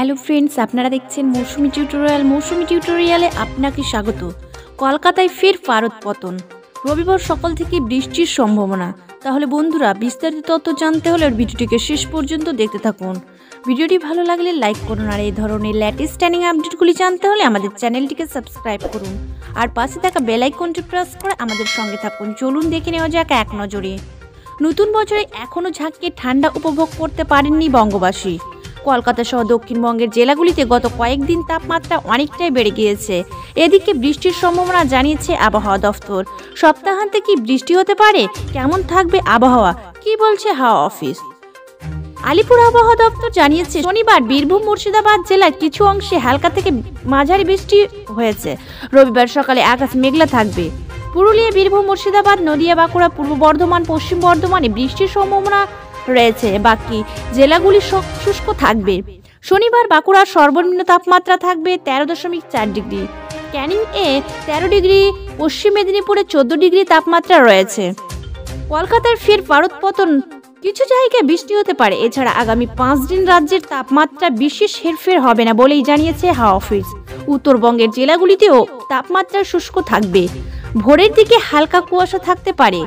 Hello friends, আপনারা দেখছেন মৌসুমি টিউটোরিয়ালে আপনাকে স্বাগত। কলকাতায় ফের পারদ পতন, রবিবার সকাল থেকে বৃষ্টির সম্ভাবনা। তাহলে বন্ধুরা, বিস্তারিত তথ্য জানতে হলে ভিডিওটিকে শেষ পর্যন্ত দেখতে থাকুন। ভিডিওটি ভালো লাগলে লাইক করুন, আর এই ধরনের লেটেস্ট ট্রেনিং আপডেটগুলি জানতে হলে আমাদের চ্যানেলটিকে সাবস্ক্রাইব করুন, আর পাশে থাকা বেল আইকনটি প্রেস করে আমাদের সঙ্গে থাকুন। চলুন দেখে নেওয়া যাক এক নজরে। নতুন বছরে এখনও ঝাঁকিয়ে ঠান্ডা উপভোগ করতে পারেননি বঙ্গবাসী। কলকাতা সহ দক্ষিণবঙ্গের জেলাগুলিতে গত কয়েকদিন তাপমাত্রা অনেকটাই বেড়ে গিয়েছে। এদিকে বৃষ্টির সম্ভাবনা জানিয়েছে আবহাওয়া দফতর। সপ্তাহান্তে কি বৃষ্টি হতে পারে? কেমন থাকবে আবহাওয়া, কি বলছে হাওয়া অফিস? আলিপুর আবহাওয়া দপ্তর জানিয়েছে, শনিবার বীরভূম মুর্শিদাবাদ জেলার কিছু অংশে হালকা থেকে মাঝারি বৃষ্টি হয়েছে। রবিবার সকালে আকাশ মেঘলা থাকবে। পুরুলিয়া, বীরভূম, মুর্শিদাবাদ, নদিয়া, বাঁকুড়া, পূর্ব বর্ধমান, পশ্চিম বর্ধমানে বৃষ্টির সম্ভাবনা রয়েছে। বাকি জেলাগুলি শুষ্ক থাকবে। শনিবার বাঁকুড়ার সর্বনিম্ন তাপমাত্রা থাকবে 13.4 ডিগ্রি, ক্যানিং এ 13 ডিগ্রি, পশ্চিম মেদিনীপুরে 14 ডিগ্রি তাপমাত্রা রয়েছে। কলকাতার ফের পারদ পতন, কিছু জায়গায় বৃষ্টি হতে পারে। এছাড়া আগামী 5 দিন রাজ্যের তাপমাত্রা বিশেষ হেরফের হবে না বলেই জানিয়েছে হাওয়া অফিস। উত্তরবঙ্গের জেলাগুলিতেও তাপমাত্রা শুষ্ক থাকবে। ভোরের দিকে হালকা কুয়াশা থাকতে পারে।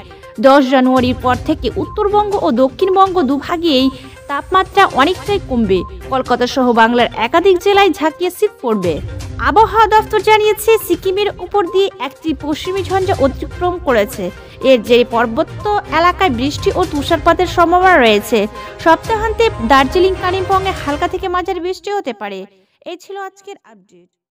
10 জানুয়ারির পর থেকে উত্তরবঙ্গ ও দক্ষিণবঙ্গ দুভাগেই তাপমাত্রা অনেকটাই কমবে। কলকাতা সহ বাংলার একাধিক জেলায় ঝাঁকিয়ে শীত পড়বে। আবহাওয়া দফতর জানিয়েছে, সিকিমের উপর দিয়ে একটি পশ্চিমী ঝঞ্ঝা অতিক্রম করেছে। এর জেরে পার্বত্য এলাকায় বৃষ্টি ও তুষারপাতের সম্ভাবনা রয়েছে। সপ্তাহান্তে দার্জিলিং, কালিম্পংয়ে হালকা থেকে মাঝারি বৃষ্টি হতে পারে। এই ছিল আজকের আপডেট।